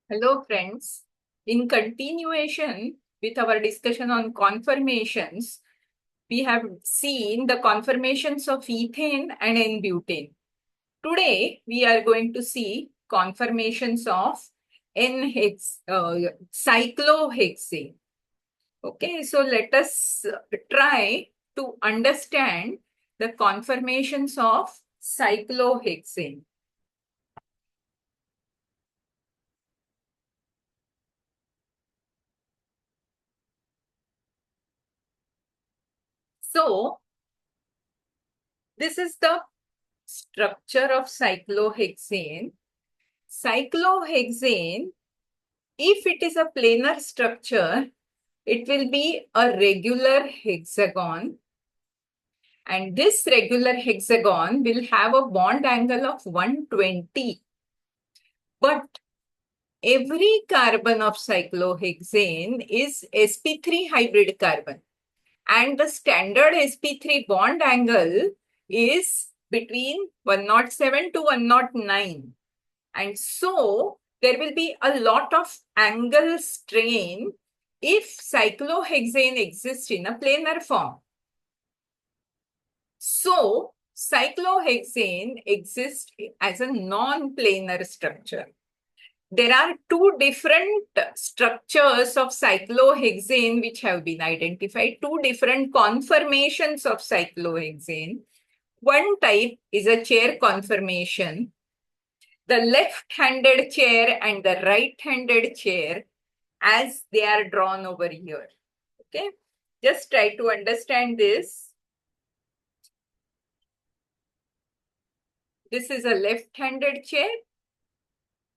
Hello, friends. In continuation with our discussion on conformations, we have seen the conformations of ethane and N-butane. Today, we are going to see conformations of cyclohexane. Okay, so let us try to understand the conformations of cyclohexane. So, this is the structure of cyclohexane. Cyclohexane, if it is a planar structure, it will be a regular hexagon. And this regular hexagon will have a bond angle of 120. But every carbon of cyclohexane is sp3 hybrid carbon. And the standard sp3 bond angle is between 107 to 109. And so there will be a lot of angle strain if cyclohexane exists in a planar form. So cyclohexane exists as a non-planar structure. There are two different structures of cyclohexane which have been identified, two different conformations of cyclohexane. One type is a chair conformation. The left-handed chair and the right-handed chair as they are drawn over here. Okay, just try to understand this. This is a left-handed chair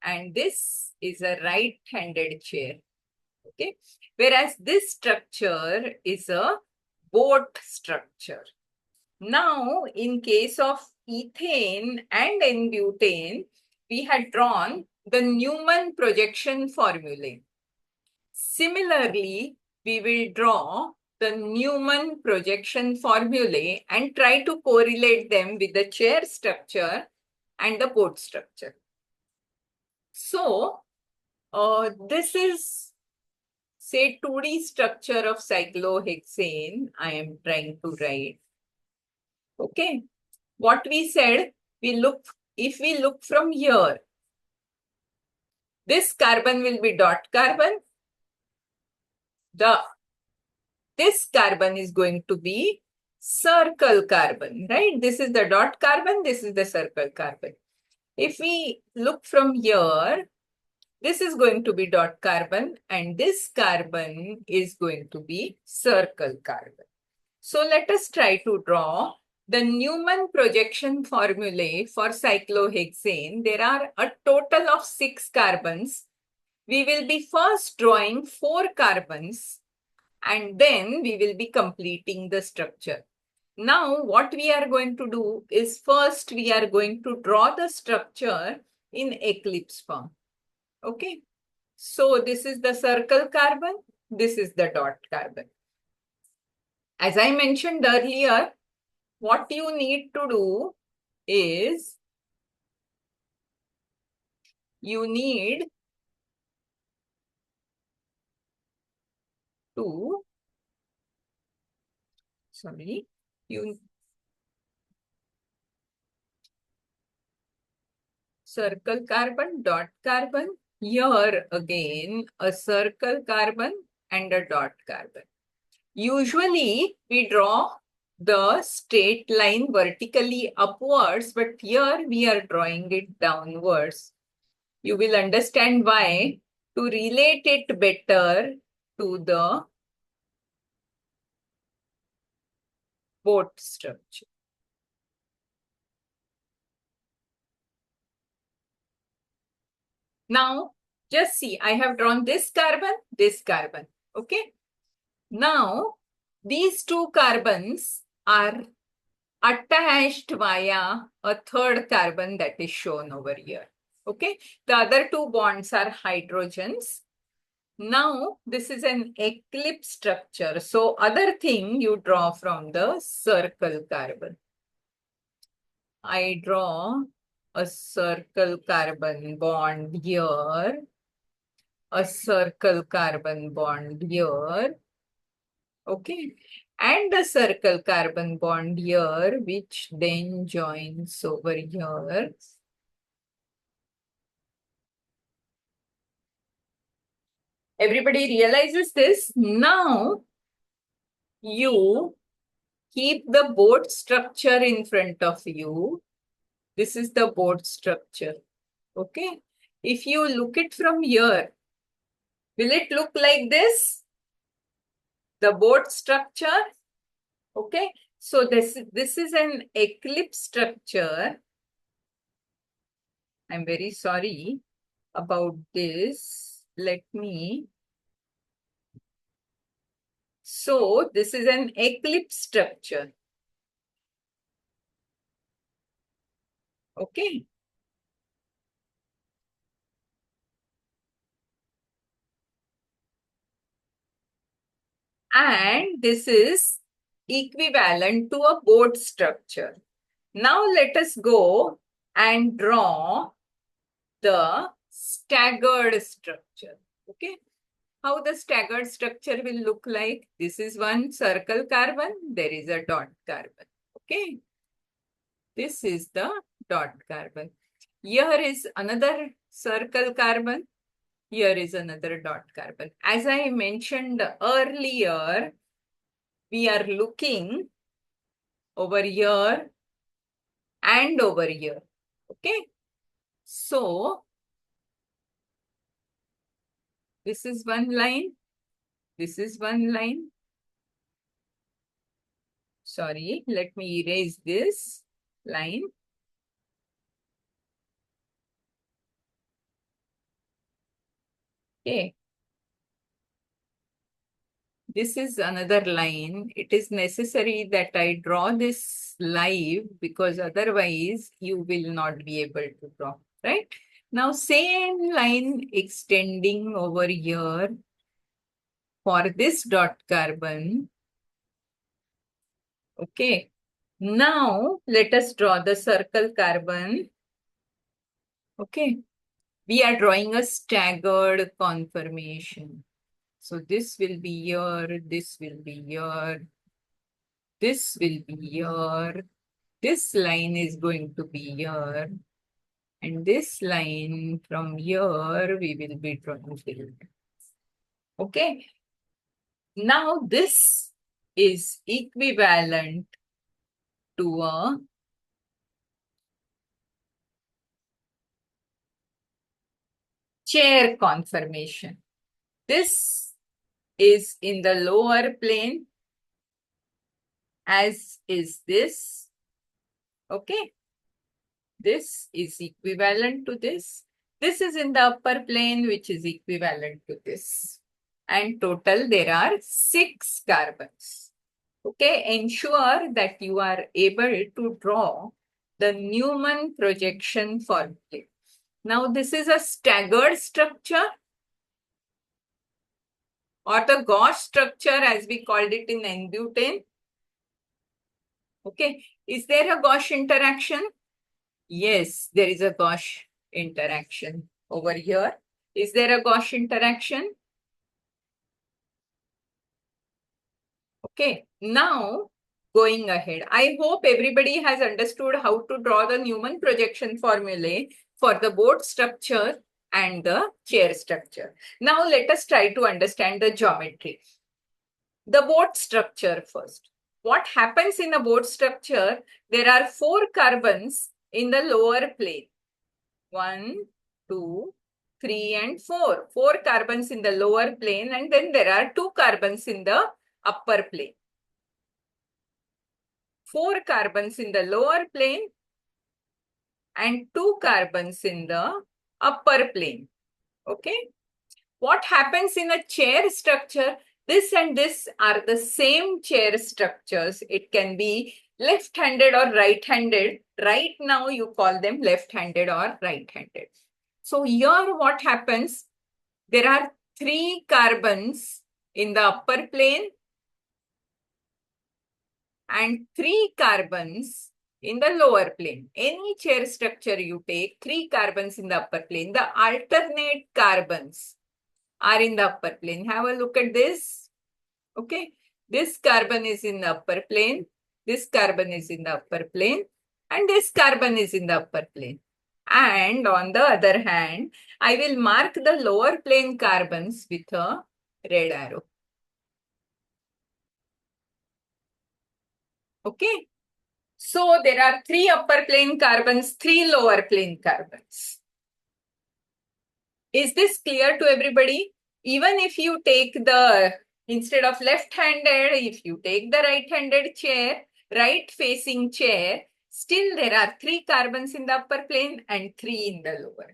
and this is a right-handed chair. Okay, whereas this structure is a boat structure. Now, in case of ethane and N-butane, we had drawn the Newman projection formulae. Similarly, we will draw the Newman projection formulae and try to correlate them with the chair structure and the boat structure. So, this is, say, 2D structure of cyclohexane I am trying to write. Okay, what we said, if we look from here, this carbon will be dot carbon. This carbon is going to be circle carbon, right? This is the dot carbon, this is the circle carbon. If we look from here, this is going to be dot carbon and this carbon is going to be circle carbon. So let us try to draw the Newman projection formulae for cyclohexane. There are a total of 6 carbons. We will be first drawing 4 carbons and then we will be completing the structure. Now, what we are going to do is first we are going to draw the structure in eclipse form. Okay. So this is the circle carbon. This is the dot carbon. As I mentioned earlier, what you need to do is you need to, circle carbon, dot carbon. Here again, a circle carbon and a dot carbon. Usually, we draw the straight line vertically upwards, but here we are drawing it downwards. You will understand why to relate it better to the boat structure. Now, just see, I have drawn this carbon, okay? Now, these two carbons are attached via a third carbon that is shown over here, okay? The other two bonds are hydrogens. Now, this is an eclipse structure. So, other thing you draw from the circle carbon. I draw a circle carbon bond here a circle carbon bond here, okay, and a circle carbon bond here, which then joins over here. Everybody realizes this? Now, you keep the boat structure in front of you. This is the boat structure, okay? If you look it from here, will it look like this? The boat structure, okay? So this is an eclipse structure. I'm very sorry about this. Let me. So this is an eclipse structure, okay? And this is equivalent to a boat structure. Now let us go and draw the staggered structure, okay? How the staggered structure will look like? This is one circle carbon, there is a dot carbon, okay? This is the dot carbon. Here is another circle carbon, here is another dot carbon. As I mentioned earlier, we are looking over here and over here, okay? So, this is one line, this is one line. Sorry, let me erase this line. Okay. This is another line. It is necessary that I draw this live because otherwise you will not be able to draw, right? Now, same line extending over here for this dot carbon. Okay. Now, let us draw the circle carbon. Okay. We are drawing a staggered conformation. So this will be here, this will be here, this will be here, this line is going to be here, and this line from here we will be drawing here. Okay. Now this is equivalent to a chair conformation. This is in the lower plane, as is this. Okay. This is equivalent to this. This is in the upper plane, which is equivalent to this. And total, there are 6 carbons. Okay, ensure that you are able to draw the Newman projection formula. Now, this is a staggered structure or the gauche structure as we called it in N-butane. Okay, is there a gauche interaction? Yes, there is a gauche interaction over here. Is there a gauche interaction? Okay, now going ahead. I hope everybody has understood how to draw the Newman projection formulae for the boat structure and the chair structure. Now let us try to understand the geometry. The boat structure first. What happens in a boat structure? There are 4 carbons in the lower plane. 1, 2, 3, and 4. 4 carbons in the lower plane, and then there are 2 carbons in the upper plane. 4 carbons in the lower plane and 2 carbons in the upper plane. Okay. What happens in a chair structure? This and this are the same chair structures. It can be left-handed or right-handed. Right now, you call them left-handed or right-handed. So here what happens? There are 3 carbons in the upper plane and 3 carbons in the lower plane. Any chair structure you take, 3 carbons in the upper plane. The alternate carbons are in the upper plane. Have a look at this. Okay. This carbon is in the upper plane. This carbon is in the upper plane. And this carbon is in the upper plane. And on the other hand, I will mark the lower plane carbons with a red arrow. Okay. So there are 3 upper plane carbons, 3 lower plane carbons. Is this clear to everybody? Even if you take instead of left-handed, if you take the right-handed chair, right-facing chair, still there are 3 carbons in the upper plane and 3 in the lower.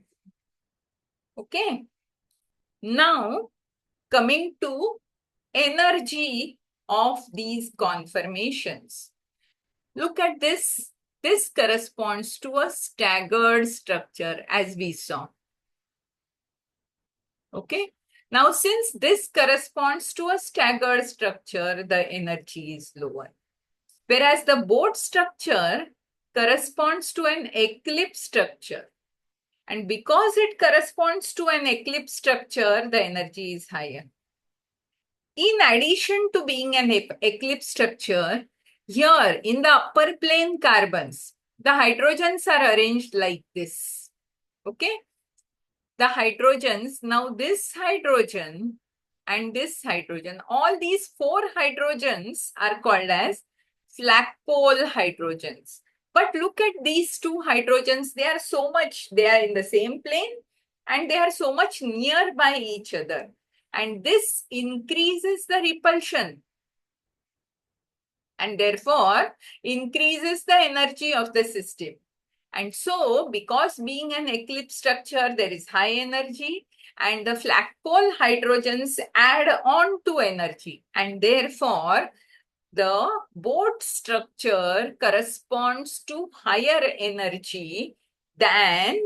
Okay. Now, coming to energy of these conformations. Look at this. This corresponds to a staggered structure as we saw. Okay. Now, since this corresponds to a staggered structure, the energy is lower. Whereas the boat structure corresponds to an eclipse structure. And because it corresponds to an eclipse structure, the energy is higher. In addition to being an eclipse structure, here in the upper plane carbons, the hydrogens are arranged like this. Okay. The hydrogens, now this hydrogen and this hydrogen, all these 4 hydrogens are called as flagpole hydrogens. But look at these 2 hydrogens, they are in the same plane and they are so much nearby each other. And this increases the repulsion and therefore increases the energy of the system. And so, because being an eclipse structure, there is high energy and the flagpole hydrogens add on to energy. And therefore, the boat structure corresponds to higher energy than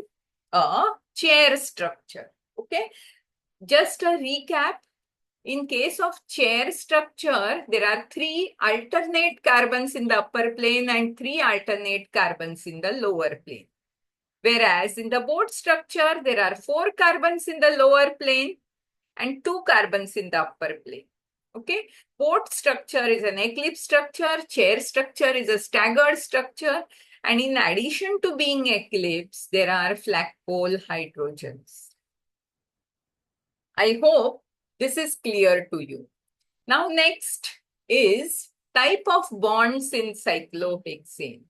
a chair structure. Okay. Just a recap. In case of chair structure, there are 3 alternate carbons in the upper plane and 3 alternate carbons in the lower plane. Whereas in the boat structure, there are 4 carbons in the lower plane and 2 carbons in the upper plane. Okay. Boat structure is an eclipse structure. Chair structure is a staggered structure. And in addition to being eclipse, there are flagpole hydrogens. I hope this is clear to you. Now, next is type of bonds in cyclohexane.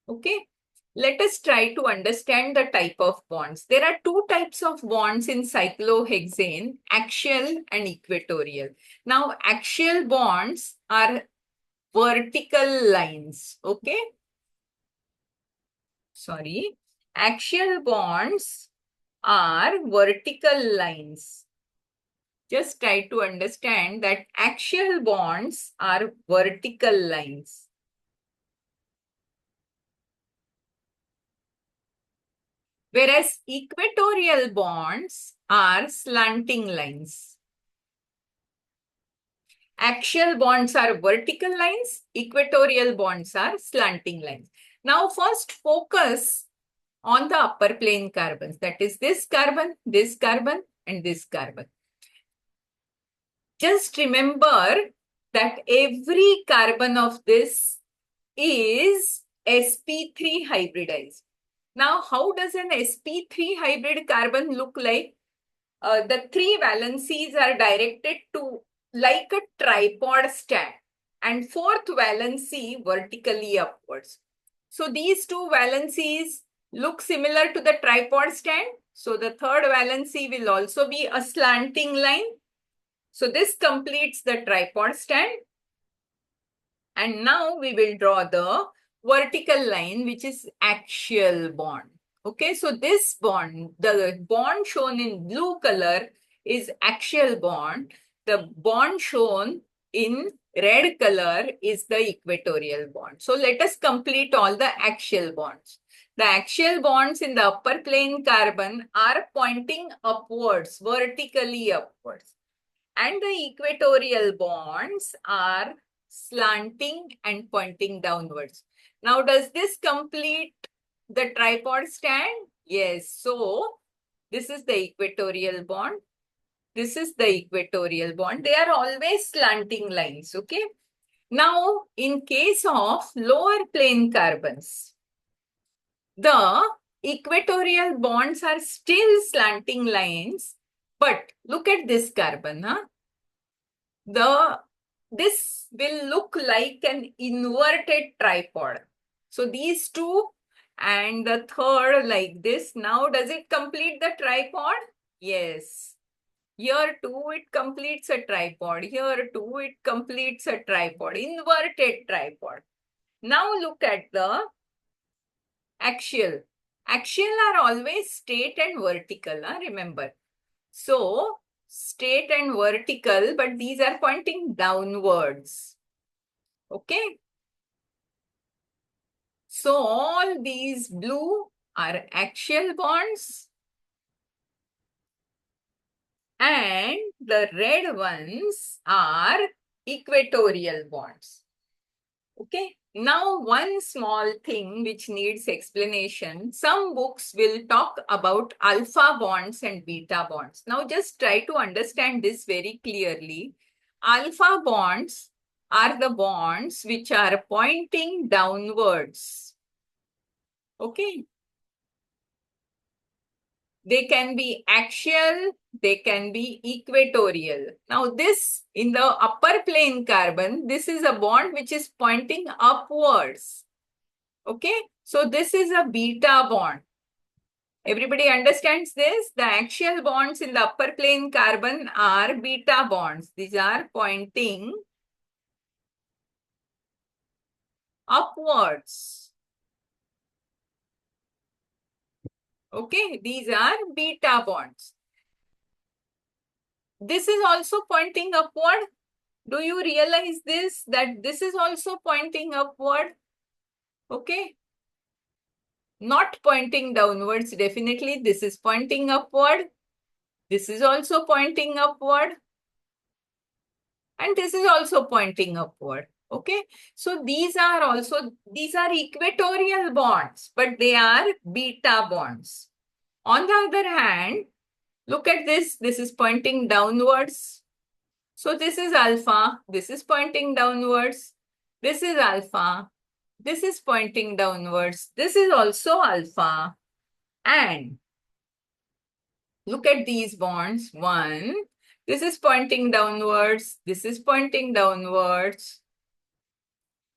Okay. Let us try to understand the type of bonds. There are 2 types of bonds in cyclohexane, axial and equatorial. Now, axial bonds are vertical lines. Okay. Sorry. Axial bonds are vertical lines. Just try to understand that axial bonds are vertical lines. Whereas equatorial bonds are slanting lines. Axial bonds are vertical lines, equatorial bonds are slanting lines. Now first focus on the upper plane carbons, that is this carbon, and this carbon. Just remember that every carbon of this is sp3 hybridized. Now, how does an sp3 hybrid carbon look like? The 3 valencies are directed to like a tripod stand and 4th valency vertically upwards. So these 2 valencies look similar to the tripod stand. So the 3rd valency will also be a slanting line. So this completes the tripod stand. And now we will draw the vertical line, which is axial bond. Okay, so this bond, the bond shown in blue color is axial bond. The bond shown in red color is the equatorial bond. So let us complete all the axial bonds. The axial bonds in the upper plane carbon are pointing upwards, vertically upwards. And the equatorial bonds are slanting and pointing downwards. Now, does this complete the tripod stand? Yes. So, this is the equatorial bond. This is the equatorial bond. They are always slanting lines, okay? Now, in case of lower plane carbons, the equatorial bonds are still slanting lines, but look at this carbon, huh? This will look like an inverted tripod. So these two and the third like this. Now, does it complete the tripod? Yes. Here too, it completes a tripod. Here too, it completes a tripod, inverted tripod. Now look at the axial. Axial are always straight and vertical, remember. So, straight and vertical, but these are pointing downwards. Okay. So, all these blue are axial bonds. And the red ones are equatorial bonds. Okay. Now, one small thing which needs explanation. Some books will talk about alpha bonds and beta bonds. Now, just try to understand this very clearly. Alpha bonds are the bonds which are pointing downwards. Okay. They can be axial, they can be equatorial. Now this, in the upper plane carbon, this is a bond which is pointing upwards. Okay, so this is a beta bond. Everybody understands this? The axial bonds in the upper plane carbon are beta bonds. These are pointing upwards. Okay, these are beta bonds. This is also pointing upward. Do you realize this, that this is also pointing upward? Okay. Not pointing downwards, definitely. This is pointing upward. This is also pointing upward. And this is also pointing upward. Okay. So these are equatorial bonds, but they are beta bonds. On the other hand, look at this. This is pointing downwards. So this is alpha. This is pointing downwards. This is alpha. This is pointing downwards. This is also alpha. And look at these bonds. One, this is pointing downwards. This is pointing downwards.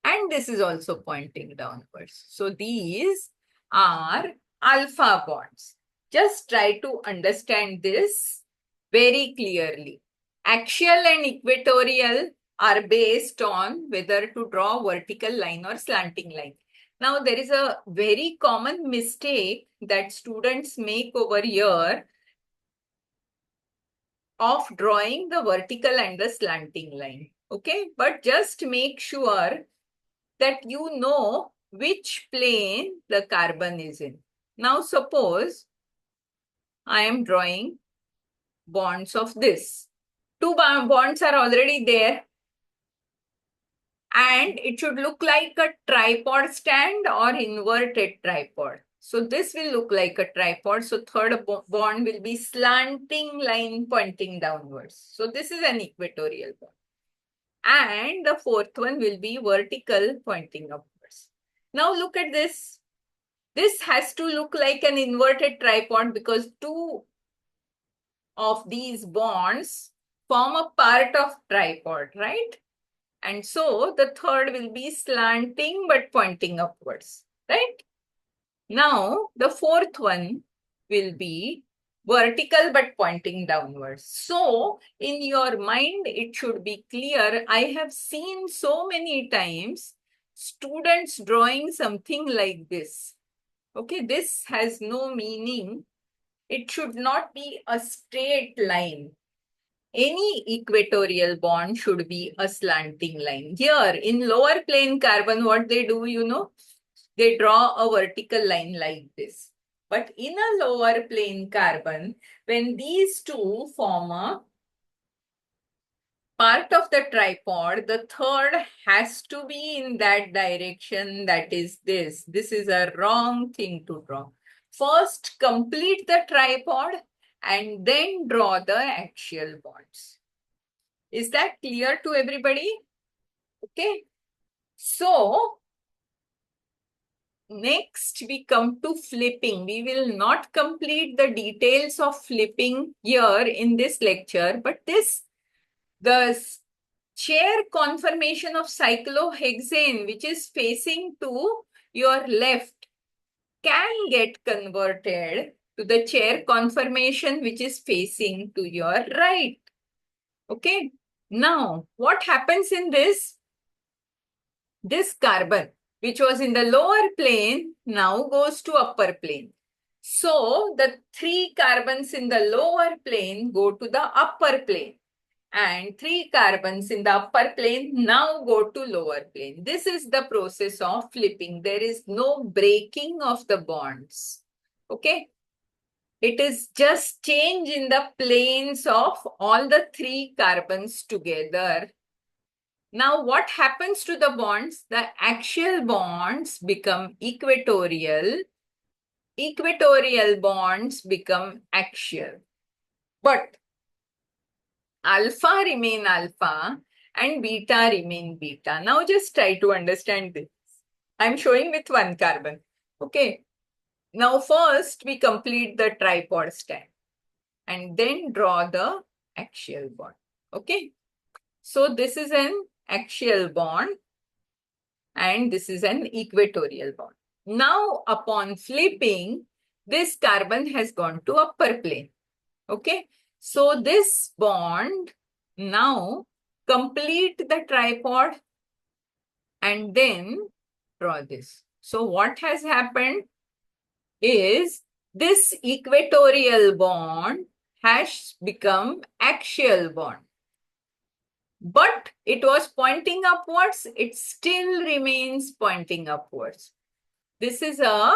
And this is also pointing downwards. So these are alpha bonds. Just try to understand this very clearly. Axial and equatorial are based on whether to draw vertical line or slanting line. Now, there is a very common mistake that students make over here of drawing the vertical and the slanting line. Okay, but just make sure that you know which plane the carbon is in. Now, suppose I am drawing bonds of this. Two bonds are already there. And it should look like a tripod stand or inverted tripod. So this will look like a tripod. So third bond will be slanting line pointing downwards. So this is an equatorial bond. And the fourth one will be vertical pointing upwards. Now look at this. This has to look like an inverted tripod because two of these bonds form a part of tripod, right? And so the third will be slanting but pointing upwards, right? Now the fourth one will be vertical but pointing downwards. So in your mind, it should be clear. I have seen so many times students drawing something like this. Okay, this has no meaning. It should not be a straight line. Any equatorial bond should be a slanting line. Here in lower plane carbon, what they do, they draw a vertical line like this. But in a lower plane carbon, when these two form a part of the tripod, the third has to be in that direction, that is this. This is a wrong thing to draw. First, complete the tripod and then draw the axial bonds. Is that clear to everybody? Okay. So, next we come to flipping. We will not complete the details of flipping here in this lecture, but the chair conformation of cyclohexane, which is facing to your left, can get converted to the chair conformation which is facing to your right. Okay. Now, what happens in this? This carbon, which was in the lower plane, now goes to upper plane. So, the 3 carbons in the lower plane go to the upper plane, and 3 carbons in the upper plane now go to lower plane. This is the process of flipping. There is no breaking of the bonds. Okay. It is just change in the planes of all the 3 carbons together. Now, what happens to the bonds? The axial bonds become equatorial. Equatorial bonds become axial. But alpha remain alpha and beta remain beta. Now, just try to understand this. I'm showing with 1 carbon. Okay. Now, first we complete the tripod stand and then draw the axial bond. Okay. So, this is an axial bond and this is an equatorial bond. Now, upon flipping, this carbon has gone to upper plane. Okay. So, this bond now complete the tripod and then draw this. So, what has happened is this equatorial bond has become axial bond. But it was pointing upwards, it still remains pointing upwards. This is a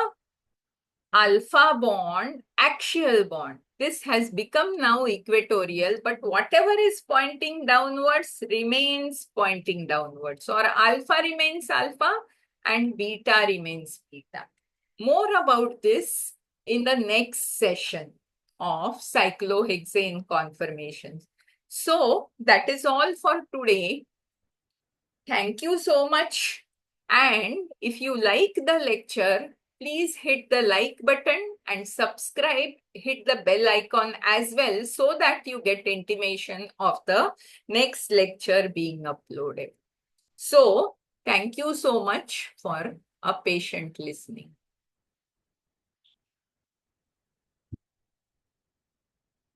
alpha bond, axial bond. This has become now equatorial, but whatever is pointing downwards remains pointing downwards. So our alpha remains alpha and beta remains beta. More about this in the next session of cyclohexane conformations. So that is all for today. Thank you so much. And if you like the lecture, please hit the like button and subscribe, hit the bell icon as well so that you get intimation of the next lecture being uploaded. So, thank you so much for a patient listening.